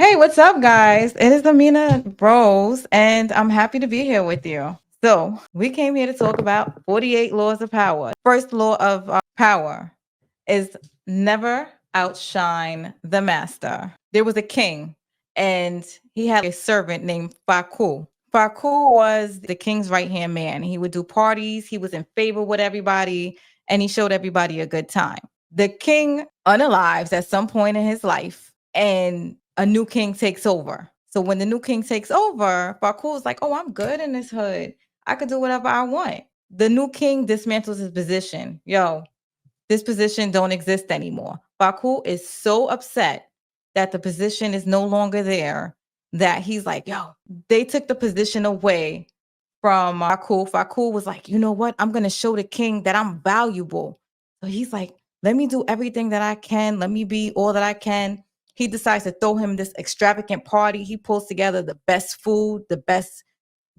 Hey, what's up, guys? It is Amina Rose, and I'm happy to be here with you. So, we came here to talk about 48 laws of power. First law of power is never outshine the master. There was a king, and he had a servant named Faku. Faku was the king's right hand man. He would do parties, he was in favor with everybody, and he showed everybody a good time. The king unalives at some point in his life, and a new king takes over. So when the new king takes over, Baku's like, oh, I'm good in this hood. I could do whatever I want. The new king dismantles his position. Yo, this position don't exist anymore. Baku is so upset that the position is no longer there that he's like, yo, they took the position away from Baku. Baku was like, you know what? I'm going to show the king that I'm valuable. So he's like, let me do everything that I can. Let me be all that I can. He decides to throw him this extravagant party. He pulls together the best food, the best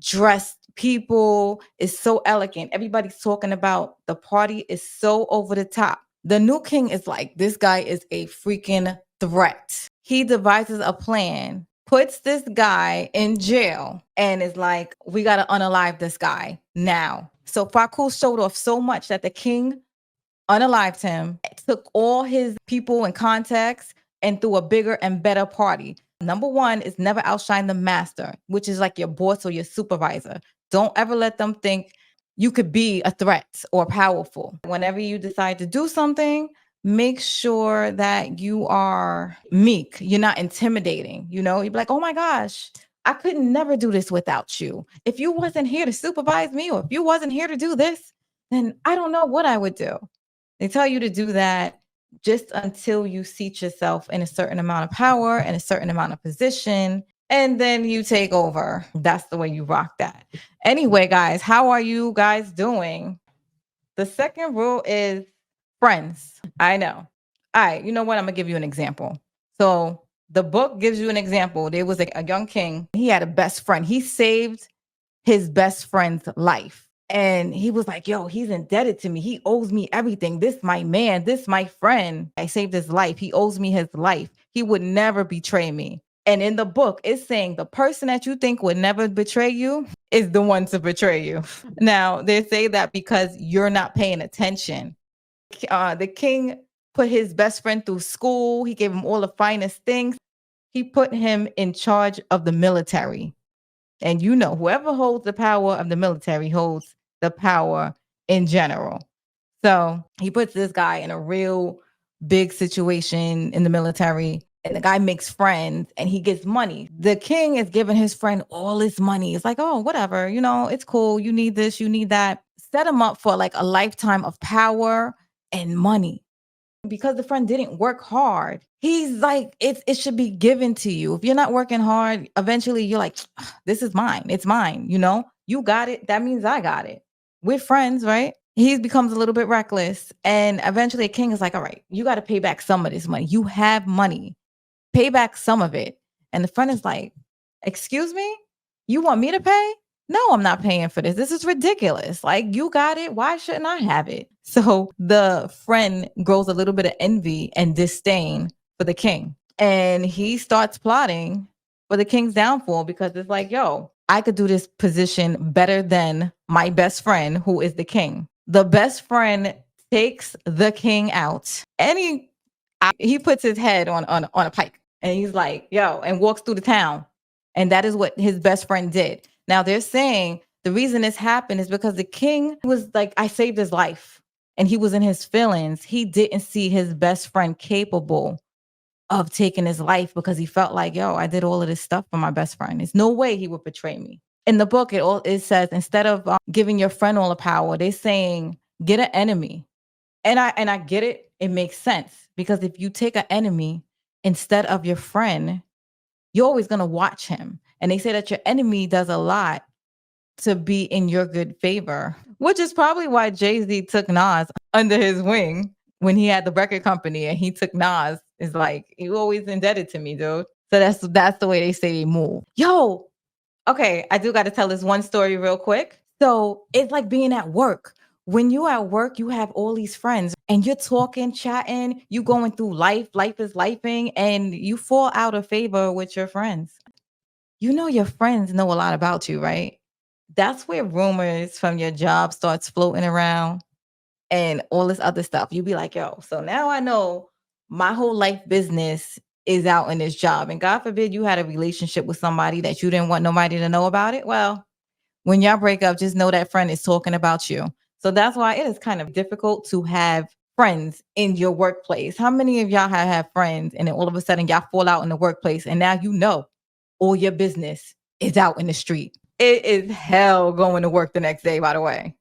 dressed people. It's so elegant. Everybody's talking about the party is so over the top. The new king is like, this guy is a freaking threat. He devises a plan, puts this guy in jail, and is like, we got to unalive this guy now. So Faku showed off so much that the king unalived him, took all his people and contacts, and threw a bigger and better party. Number one is never outshine the master, which is like your boss or your supervisor. Don't ever let them think you could be a threat or powerful. Whenever you decide to do something, make sure that you are meek. You're not intimidating. You'd be like, oh my gosh, I could never do this without you. If you wasn't here to supervise me, or if you wasn't here to do this, then I don't know what I would do. They tell you to do that just until you seat yourself in a certain amount of power and a certain amount of position, and then you take over. That's the way you rock that. Anyway, guys, how are you guys doing? The second rule is friends. I know. All right, you know what? I'm going to give you an example. So the book gives you an example. There was a young king. He had a best friend. He saved his best friend's life. And he was like, yo, he's indebted to me. He owes me everything. This my man. This my friend. I saved his life. He owes me his life. He would never betray me. And in the book, it's saying the person that you think would never betray you is the one to betray you. Now, they say that because you're not paying attention. The king put his best friend through school. He gave him all the finest things. He put him in charge of the military. And whoever holds the power of the military holds the power in general. So he puts this guy in a real big situation in the military, and the guy makes friends and he gets money. The king is giving his friend all his money. It's like, oh, whatever, it's cool. You need this, you need that. Set him up for like a lifetime of power and money. Because the friend didn't work hard, he's like, it should be given to you. If you're not working hard, eventually you're like, this is mine. It's mine. You got it. That means I got it. We're friends, right? He becomes a little bit reckless. And eventually a king is like, all right, you got to pay back some of this money. You have money. Pay back some of it. And the friend is like, excuse me? You want me to pay? No, I'm not paying for this. This is ridiculous. Like, you got it. Why shouldn't I have it? So the friend grows a little bit of envy and disdain for the king. And he starts plotting for the king's downfall because it's like, yo, I could do this position better than my best friend, who is the king. The best friend takes the king out and he puts his head on a pike and he's like, yo, and walks through the town. And that is what his best friend did. Now they're saying the reason this happened is because the king was like, I saved his life. And he was in his feelings. He didn't see his best friend capable of taking his life because he felt like, yo, I did all of this stuff for my best friend. There's no way he would betray me. In the book, it says instead of giving your friend all the power, they're saying get an enemy. And I get it. It makes sense because if you take an enemy instead of your friend, you're always going to watch him. And they say that your enemy does a lot to be in your good favor, which is probably why Jay-Z took Nas under his wing when he had the record company and he took Nas. Is like, you always indebted to me, dude. So that's the way they say they move. Yo, okay, I do got to tell this one story real quick. So it's like being at work When you at work, you have all these friends and you're talking, chatting, you going through life is lifing, and you fall out of favor with your friends. You know your friends know a lot about you, right? That's where rumors from your job starts floating around and all this other stuff. You be like, yo, so now I know my whole life business is out in this job. And God forbid you had a relationship with somebody that you didn't want nobody to know about it. Well, when y'all break up, just know that friend is talking about you. So that's why it is kind of difficult to have friends in your workplace. How many of y'all have had friends and then all of a sudden y'all fall out in the workplace and now you know all your business is out in the street? It is hell going to work the next day, by the way.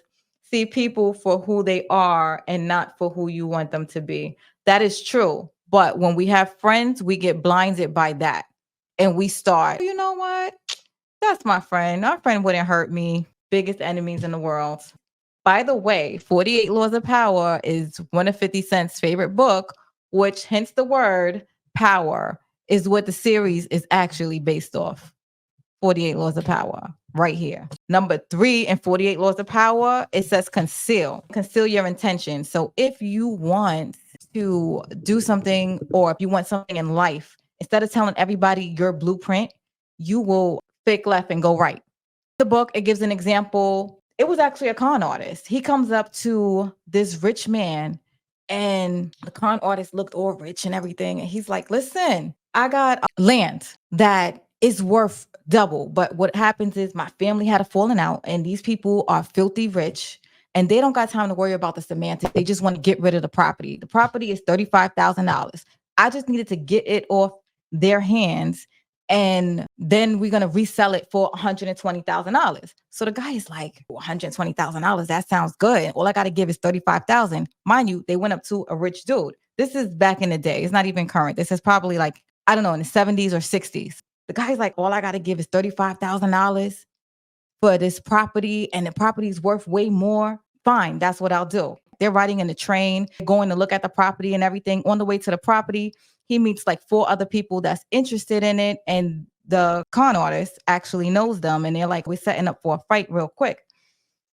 See people for who they are and not for who you want them to be. That is true. But when we have friends, we get blinded by that. And we start, you know what? That's my friend. Our friend wouldn't hurt me. Biggest enemies in the world. By the way, 48 Laws of Power is one of 50 Cent's favorite book, which hence the word power is what the series is actually based off. 48 Laws of Power right here. Number 3 in 48 Laws of Power, it says conceal. Conceal your intention. So if you want to do something or if you want something in life, instead of telling everybody your blueprint, you will fake left and go right. The book, it gives an example. It was actually a con artist. He comes up to this rich man and the con artist looked all rich and everything. And he's like, listen, I got land that is worth double. But what happens is my family had a falling out and these people are filthy rich and they don't got time to worry about the semantics. They just want to get rid of the property. The property is $35,000. I just needed to get it off their hands and then we're going to resell it for $120,000. So the guy is like, $120,000, that sounds good. All I got to give is 35,000. Mind you, they went up to a rich dude. This is back in the day. It's not even current. This is probably like, I don't know, in the 70s or 60s. The guy's like, all I got to give is $35,000 for this property and the property is worth way more. Fine, that's what I'll do. They're riding in the train, going to look at the property and everything. On the way to the property, he meets like 4 other people that's interested in it. And the con artist actually knows them. And they're like, we're setting up for a fight real quick.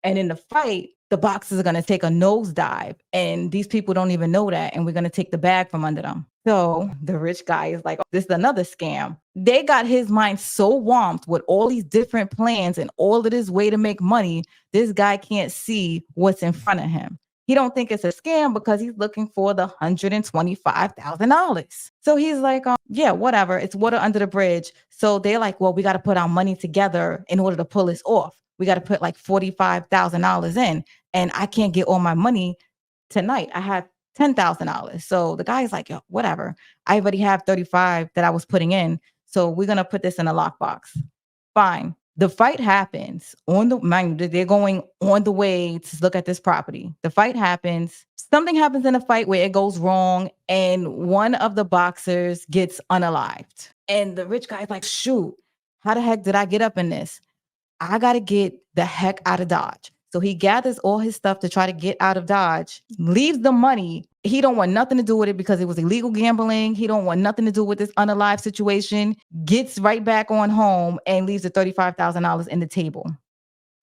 And in the fight, the boxers are going to take a nosedive. And these people don't even know that. And we're going to take the bag from under them. So the rich guy is like, oh, this is another scam. They got his mind so warmed with all these different plans and all of this way to make money. This guy can't see what's in front of him. He don't think it's a scam because he's looking for the $125,000. So he's like, yeah, whatever. It's water under the bridge. So they're like, well, we got to put our money together in order to pull this off. We got to put like $45,000 in, and I can't get all my money tonight. I have $10,000. So the guy's like, yo, whatever. I already have 35 that I was putting in. So we're going to put this in a lockbox. Fine. The fight happens on the mind. They're going on the way to look at this property. The fight happens. Something happens in the fight where it goes wrong. And one of the boxers gets unalived. And the rich guy's like, shoot, how the heck did I get up in this? I got to get the heck out of Dodge. So he gathers all his stuff to try to get out of Dodge, leaves the money. He don't want nothing to do with it because it was illegal gambling. He don't want nothing to do with this unalive situation, gets right back on home and leaves the $35,000 in the table.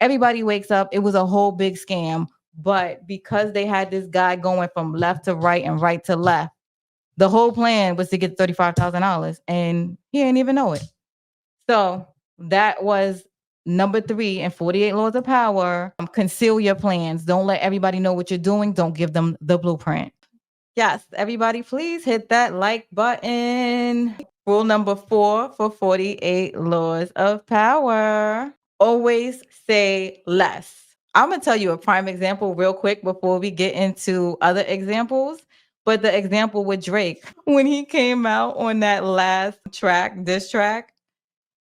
Everybody wakes up. It was a whole big scam. But because they had this guy going from left to right and right to left, the whole plan was to get $35,000 and he didn't even know it. So that was number 3 in 48 Laws of Power. Conceal your plans. Don't let everybody know what you're doing. Don't give them the blueprint. Yes, everybody, please hit that like button. Rule number 4 for 48 Laws of Power. Always say less. I'm going to tell you a prime example real quick before we get into other examples. But the example with Drake, when he came out on that last track, diss track,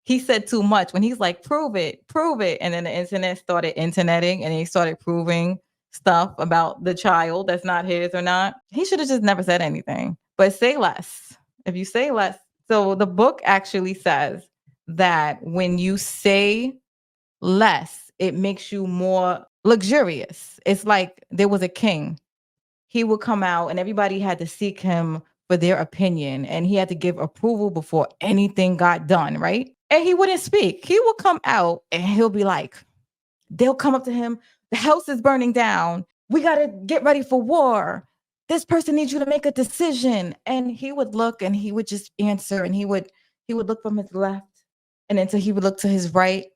he said too much when he's like, prove it, prove it. And then the internet started interneting and he started proving stuff about the child that's not his or not. He should have just never said anything, but say less. If you say less. So the book actually says that when you say less, it makes you more luxurious. It's like there was a king. He would come out and everybody had to seek him for their opinion and he had to give approval before anything got done, right? And he wouldn't speak. He would come out and he'll be like, they'll come up to him, the house is burning down. we got to get ready for war. This person needs you to make a decision. And he would look and he would just answer, and he would look from his left, and then so he would look to his right,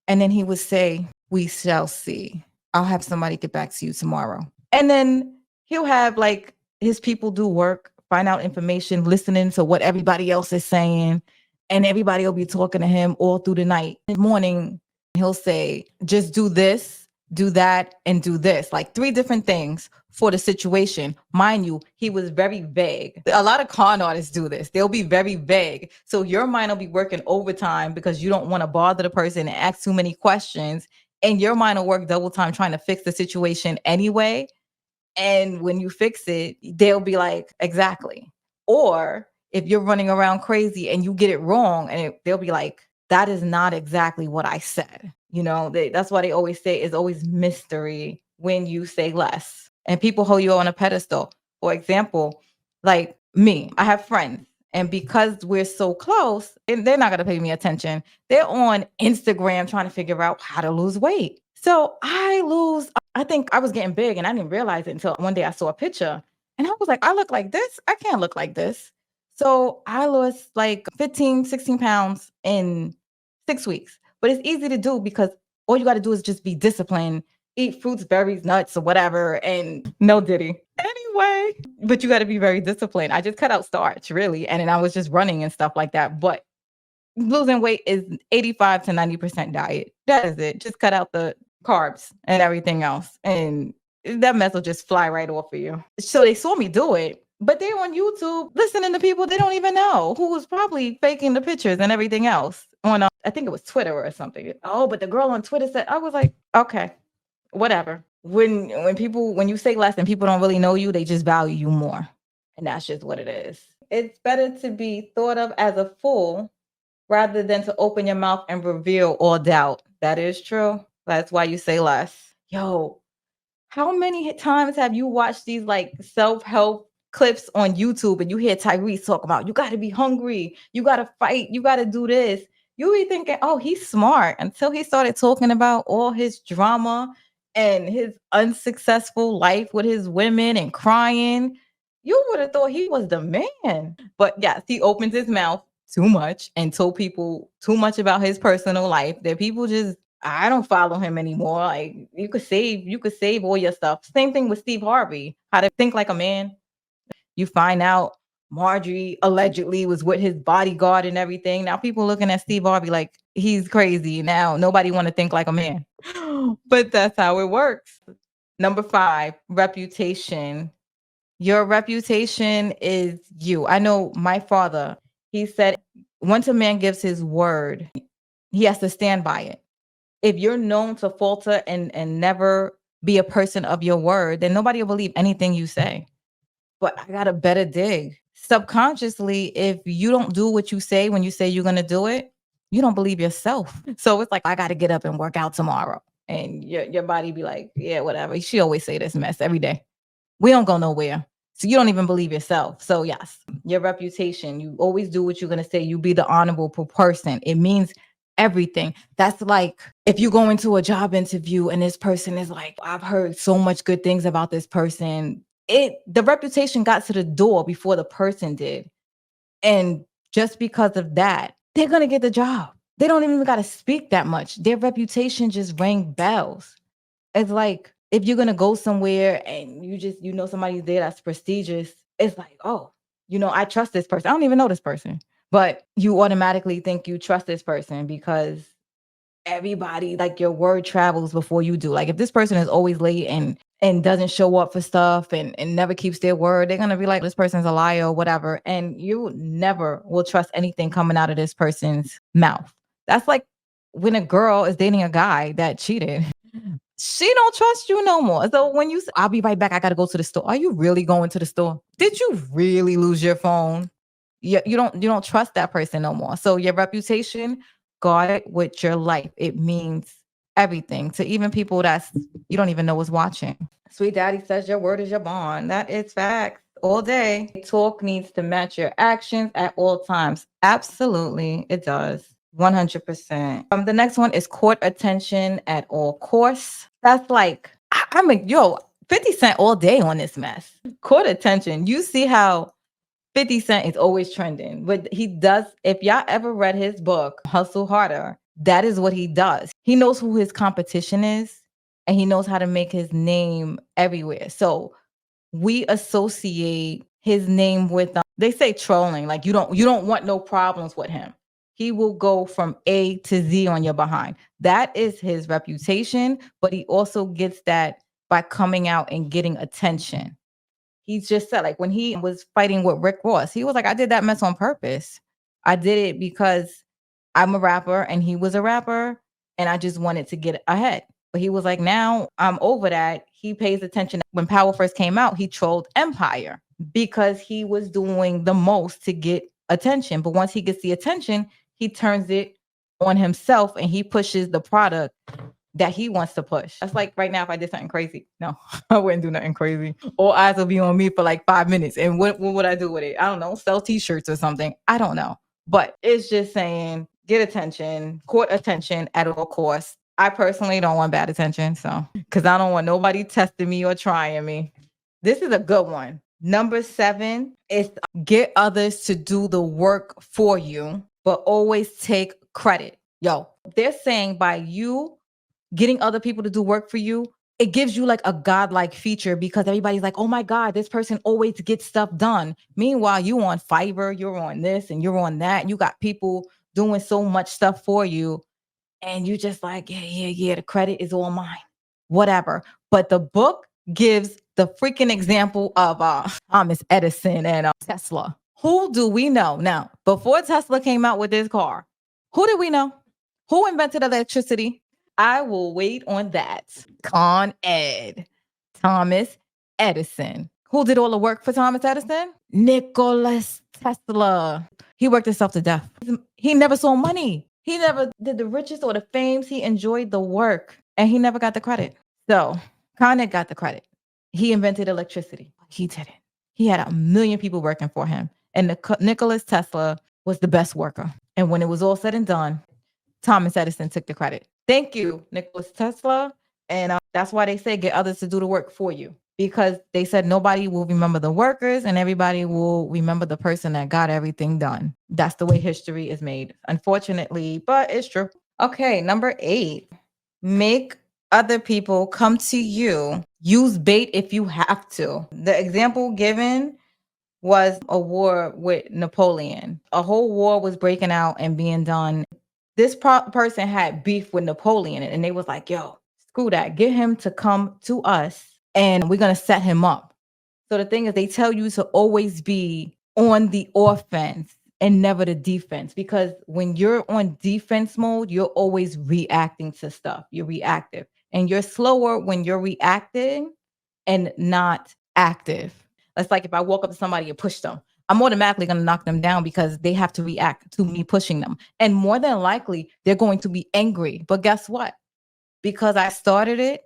and then he would say, "We shall see. I'll have somebody get back to you tomorrow." And then he'll have like his people do work, find out information, listening to what everybody else is saying, and everybody will be talking to him all through the night. In the morning, he'll say, "Just do this, do that, and do this," like three different things for the situation. Mind you, he was very vague. A lot of con artists do this. They'll be very vague. So your mind will be working overtime because you don't want to bother the person and ask too many questions. And your mind will work double time trying to fix the situation anyway. And when you fix it, they'll be like, exactly. Or if you're running around crazy and you get it wrong, and they'll be like, that is not exactly what I said. That's why they always say it's always mystery when you say less. And people hold you on a pedestal. For example, like me, I have friends. And because we're so close, and they're not going to pay me attention, they're on Instagram trying to figure out how to lose weight. So I think I was getting big and I didn't realize it until one day I saw a picture and I was like, I look like this. I can't look like this. So I lost like 15, 16 pounds in 6 weeks. But it's easy to do because all you got to do is just be disciplined, eat fruits, berries, nuts, or whatever. And no diddy. Anyway, but you got to be very disciplined. I just cut out starch, really. And then I was just running and stuff like that. But losing weight is 85 to 90% diet. That is it. Just cut out the carbs and everything else. And that mess will just fly right off of you. So they saw me do it, but they're on YouTube listening to people they don't even know who was probably faking the pictures and everything else on, I think it was Twitter or something. Oh, but the girl on Twitter said, I was like, okay, whatever. When you say less and people don't really know you, they just value you more. And that's just what it is. It's better to be thought of as a fool rather than to open your mouth and reveal all doubt. That is true. That's why you say less. Yo, how many times have you watched these like self-help clips on YouTube and you hear Tyrese talk about you got to be hungry, you got to fight, you got to do this? You be thinking, oh, he's smart, until he started talking about all his drama and his unsuccessful life with his women and crying. You would have thought he was the man. But yes, he opens his mouth too much and told people too much about his personal life that people just, I don't follow him anymore. Like you could save all your stuff. Same thing with Steve Harvey. How to think like a man. You find out Marjorie allegedly was with his bodyguard and everything. Now people looking at Steve Harvey like he's crazy. Now nobody want to think like a man. But that's how it works. Number 5, reputation. Your reputation is you. I know my father, he said, once a man gives his word, he has to stand by it. If you're known to falter and never be a person of your word, then nobody will believe anything you say. But I got a better dig. Subconsciously, if you don't do what you say when you say you're going to do it, you don't believe yourself. So it's like, I got to get up and work out tomorrow. And your body be like, yeah, whatever. She always say this mess every day. We don't go nowhere. So you don't even believe yourself. So yes, your reputation, you always do what you're going to say. You be the honorable person. It means everything. That's like if you go into a job interview and this person is like, I've heard so much good things about this person. The reputation got to the door before the person did. And just because of that, they're going to get the job. They don't even got to speak that much. Their reputation just rang bells. It's like if you're going to go somewhere and you know somebody's there that's prestigious, it's like, oh, I trust this person. I don't even know this person, but you automatically think you trust this person because everybody, like your word travels before you do. Like if this person is always late and doesn't show up for stuff and never keeps their word, they're going to be like, this person's a liar or whatever. And you never will trust anything coming out of this person's mouth. That's like when a girl is dating a guy that cheated. She don't trust you no more. So when you say, I'll be right back, I got to go to the store. Are you really going to the store? Did you really lose your phone? You don't trust that person no more. So your reputation, guard it with your life. It means everything to even people that's you don't even know is watching. Sweet Daddy says your word is your bond. That is facts all day. Talk needs to match your actions at all times. Absolutely, it does. 100%. The next one is court attention at all costs. That's like, I mean, yo, 50 Cent all day on this mess. Caught attention. You see how 50 Cent is always trending. But he does, if y'all ever read his book, Hustle Harder, that is what he does. He knows who his competition is and he knows how to make his name everywhere. So we associate his name with they say trolling, like you don't want no problems with him. He will go from A to Z on your behind. That is his reputation, but he also gets that by coming out and getting attention. He just said, like, when he was fighting with Rick Ross, he was like, I did that mess on purpose. I did it because I'm a rapper and he was a rapper and I just wanted to get ahead. But he was like, now I'm over that. He pays attention. When Power first came out, he trolled Empire because he was doing the most to get attention. But once he gets the attention, he turns it on himself and he pushes the product that he wants to push. That's like right now, if I did something crazy, no, I wouldn't do nothing crazy. All eyes will be on me for like 5 minutes. And what would I do with it? I don't know, sell t-shirts or something. I don't know. But it's just saying, get attention, court attention at all costs. I personally don't want bad attention. So, because I don't want nobody testing me or trying me. This is a good one. Number 7 is get others to do the work for you, but always take credit. Yo, they're saying by you getting other people to do work for you, it gives you like a godlike feature because everybody's like, oh my God, this person always gets stuff done. Meanwhile, you on Fiverr, you're on this and you're on that. You got people doing so much stuff for you. And you just like, yeah, the credit is all mine. Whatever. But the book gives the freaking example of Thomas Edison and Tesla. Who do we know? Now, before Tesla came out with his car, who did we know? Who invented electricity? I will wait on that. Con Ed. Thomas Edison. Who did all the work for Thomas Edison? Nicholas Tesla. He worked himself to death. He never saw money. He never did the riches or the fames. He enjoyed the work and he never got the credit. So Con Ed got the credit. He invented electricity. He didn't. He had 1,000,000 people working for him. And Nicholas Tesla was the best worker. And when it was all said and done, Thomas Edison took the credit. Thank you, Nicholas Tesla. And that's why they say get others to do the work for you. Because they said nobody will remember the workers and everybody will remember the person that got everything done. That's the way history is made, unfortunately, but it's true. Okay, number 8, make other people come to you. Use bait if you have to. The example given was a war with Napoleon. A whole war was breaking out and being done. This person had beef with Napoleon and they was like, yo, screw that. Get him to come to us and we're going to set him up. So the thing is, they tell you to always be on the offense and never the defense, because when you're on defense mode, you're always reacting to stuff. You're reactive and you're slower when you're reacting and not active. That's like if I walk up to somebody and push them, I'm automatically going to knock them down because they have to react to me pushing them. And more than likely, they're going to be angry. But guess what? Because I started it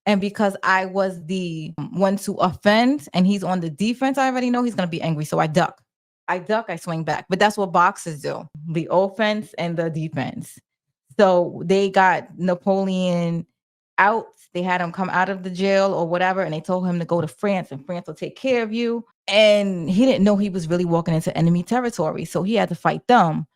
and because I was the one to offend and he's on the defense, I already know he's going to be angry. So I duck. I swing back. But that's what boxers do, the offense and the defense. So they got Napoleon out. They had him come out of the jail or whatever, and they told him to go to France, and France will take care of you. And he didn't know he was really walking into enemy territory, so he had to fight them.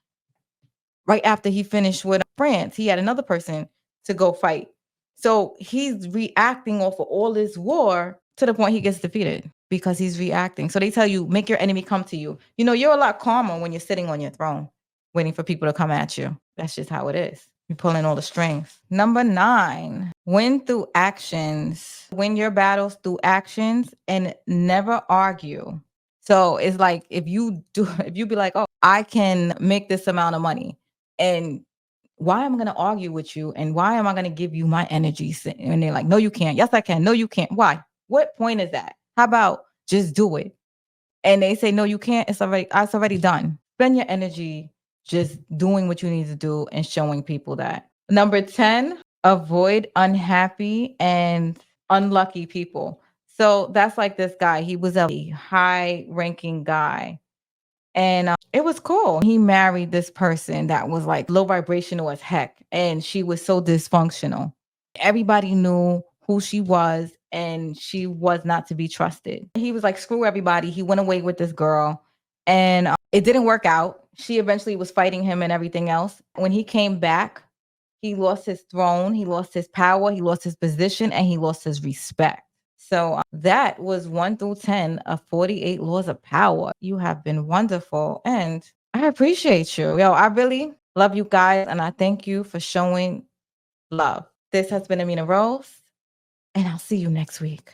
Right after he finished with France, he had another person to go fight. So he's reacting off of all this war to the point he gets defeated because he's reacting. So they tell you, make your enemy come to you. You know, you're a lot calmer when you're sitting on your throne, waiting for people to come at you. That's just how it is. You're pulling all the strings. Number 9, win through actions. Win your battles through actions and never argue. So it's like if you be like, oh, I can make this amount of money. And why am I going to argue with you? And why am I going to give you my energy? And they're like, no, you can't. Yes, I can. No, you can't. Why? What point is that? How about just do it? And they say, no, you can't. It's already done. Spend your energy just doing what you need to do and showing people that. Number 10, avoid unhappy and unlucky people. So that's like this guy. He was a high ranking guy. And it was cool. He married this person that was like low vibrational as heck. And she was so dysfunctional. Everybody knew who she was, and she was not to be trusted. He was like, screw everybody. He went away with this girl, and it didn't work out. She eventually was fighting him and everything else. When he came back, he lost his throne, he lost his power, he lost his position, and he lost his respect. So that was 1 through 10 of 48 laws of power. You have been wonderful, and I appreciate you. Yo, I really love you guys, and I thank you for showing love. This has been Amina Rose, and I'll see you next week.